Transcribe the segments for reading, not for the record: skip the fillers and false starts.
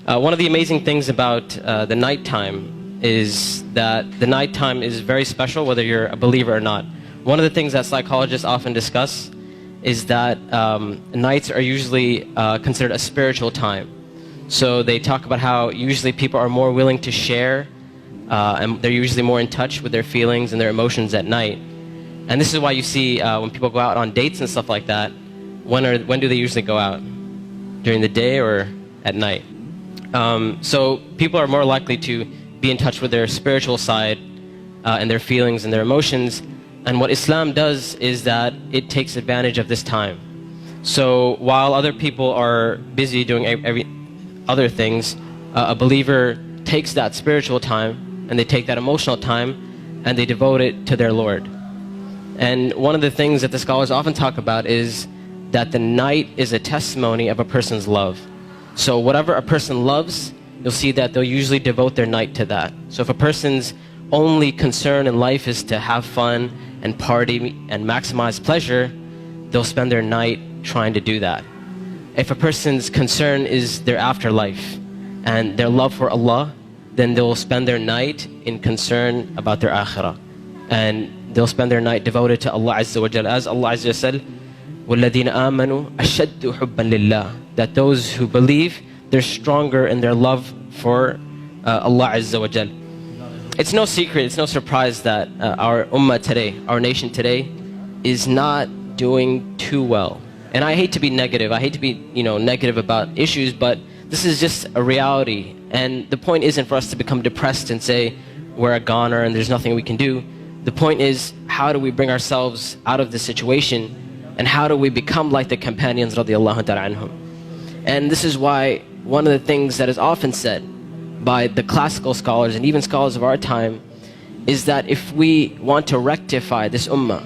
One of the amazing things about the nighttime is that the nighttime is very special whether you're a believer or not. One of the things that psychologists often discuss is that nights are usually considered a spiritual time. So they talk about how usually people are more willing to share and they're usually more in touch with their feelings and their emotions at night. And this is why you see when people go out on dates and stuff like that, when do they usually go out? During the day or at night? So people are more likely to be in touch with their spiritual side and their feelings and their emotions. And what Islam does is that it takes advantage of this time. So while other people are busy doing other things, a believer takes that spiritual time and they take that emotional time and they devote it to their Lord. And one of the things that the scholars often talk about is that the night is a testimony of a person's love. So whatever a person loves, you'll see that they'll usually devote their night to that. So if a person's only concern in life is to have fun and party and maximize pleasure, they'll spend their night trying to do that. If a person's concern is their afterlife and their love for Allah, then they'll spend their night in concern about their akhirah. And they'll spend their night devoted to Allah Azza wa Jal. As Allah Azza wa Jal said, وَالَّذِينَ آمَنُوا أَشَدُّ حُبًّا لِلَّهِ, that those who believe, they're stronger in their love for Allah Azza wa Jal. It's no secret, it's no surprise that our ummah today, our nation today, is not doing too well. And I hate to be negative, I hate to be negative about issues, but this is just a reality. And the point isn't for us to become depressed and say we're a goner and there's nothing we can do. The point is, how do we bring ourselves out of this situation, and how do we become like the companions radiallahu ta'ala anhum? And this is why one of the things that is often said by the classical scholars and even scholars of our time is that if we want to rectify this ummah,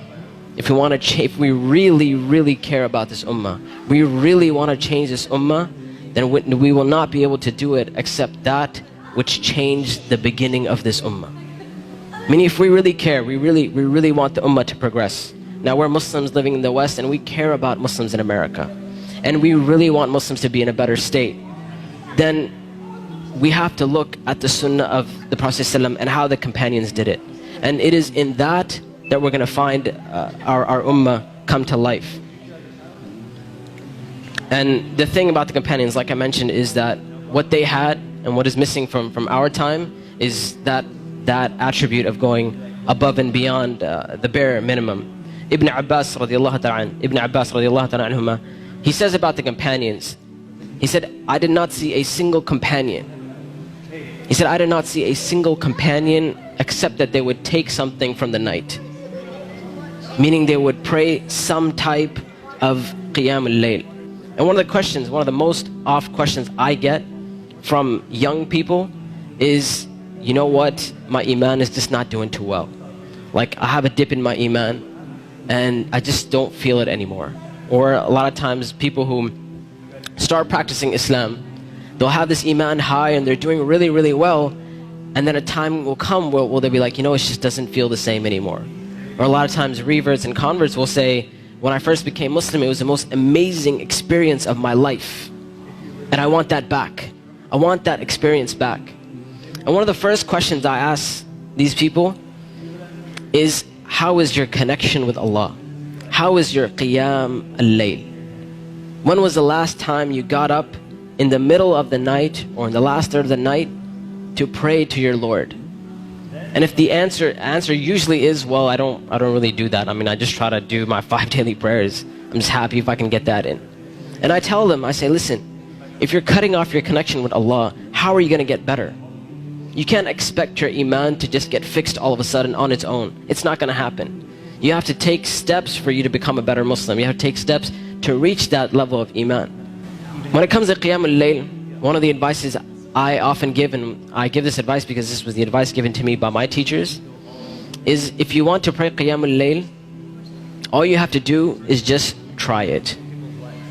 if we really, really care about this ummah, we really want to change this ummah, then we will not be able to do it except that which changed the beginning of this ummah. Meaning, if we really care, we really want the ummah to progress. Now we're Muslims living in the West and we care about Muslims in America, and we really want Muslims to be in a better state, then we have to look at the sunnah of the Prophet ﷺ and how the companions did it. And it is in that we're going to find our ummah come to life. And the thing about the companions, like I mentioned, is that what they had and what is missing from our time is that attribute of going above and beyond the bare minimum. Ibn Abbas radiallahu ta'ala anhuma, he says about the companions, he said, I did not see a single companion. He said, I did not see a single companion except that they would take something from the night. Meaning they would pray some type of qiyam al-layl. And one of the most oft questions I get from young people is, you know what, my iman is just not doing too well. Like, I have a dip in my iman and I just don't feel it anymore. Or a lot of times people who start practicing Islam, they'll have this iman high and they're doing really, really well, and then a time will come where they'll be like, it just doesn't feel the same anymore. Or a lot of times reverts and converts will say, when I first became Muslim, it was the most amazing experience of my life, and I want that back. I want that experience back. And one of the first questions I ask these people is, how is your connection with Allah? How is your qiyam al-layl? When was the last time you got up in the middle of the night or in the last third of the night to pray to your Lord? And if the answer usually is, well, I don't really do that. I mean, I just try to do my 5 daily prayers. I'm just happy if I can get that in. And I tell them, I say, listen, if you're cutting off your connection with Allah, how are you going to get better? You can't expect your iman to just get fixed all of a sudden on its own. It's not going to happen. You have to take steps for you to become a better Muslim. You have to take steps to reach that level of iman. When it comes to qiyam al-layl, one of the advices I often give, and I give this advice because this was the advice given to me by my teachers, is if you want to pray qiyam al-layl, all you have to do is just try it.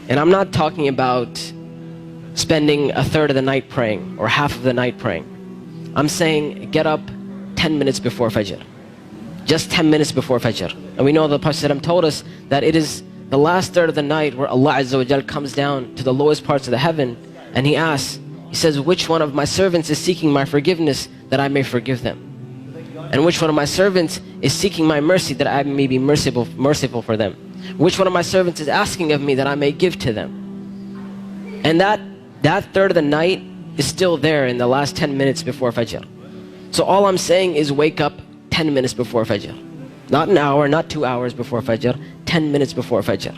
And I'm not talking about spending a third of the night praying or half of the night praying. I'm saying get up 10 minutes before Fajr. Just 10 minutes before Fajr. And we know the Prophet ﷺ told us that it is the last third of the night where Allah Azza wa Jal comes down to the lowest parts of the heaven and He asks, He says, which one of my servants is seeking my forgiveness that I may forgive them? And which one of my servants is seeking my mercy that I may be merciful for them? Which one of my servants is asking of me that I may give to them? And that third of the night is still there in the last 10 minutes before Fajr. So all I'm saying is wake up 10 minutes before Fajr. Not an hour, not 2 hours before Fajr, 10 minutes before Fajr.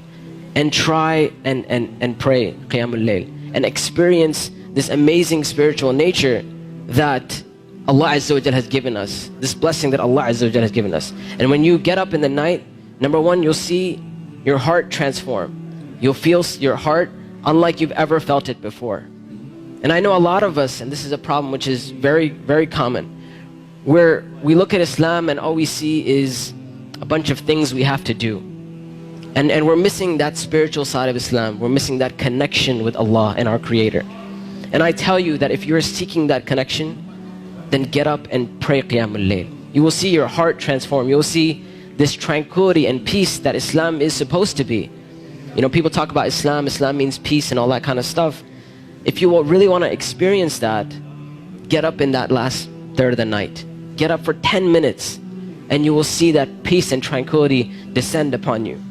And try and pray Qiyamul Layl. And experience this amazing spiritual nature that Allah Azza wa Jal has given us. This blessing that Allah Azza wa Jal has given us. And when you get up in the night, number one, you'll see your heart transform. You'll feel your heart unlike you've ever felt it before. And I know a lot of us, and this is a problem which is very, very common, where we look at Islam and all we see is a bunch of things we have to do. And we're missing that spiritual side of Islam. We're missing that connection with Allah and our Creator. And I tell you that if you're seeking that connection, then get up and pray Qiyamul Layl. You will see your heart transform. You will see this tranquility and peace that Islam is supposed to be. You know, people talk about Islam. Islam means peace and all that kind of stuff. If you really want to experience that, get up in that last third of the night. Get up for 10 minutes and you will see that peace and tranquility descend upon you.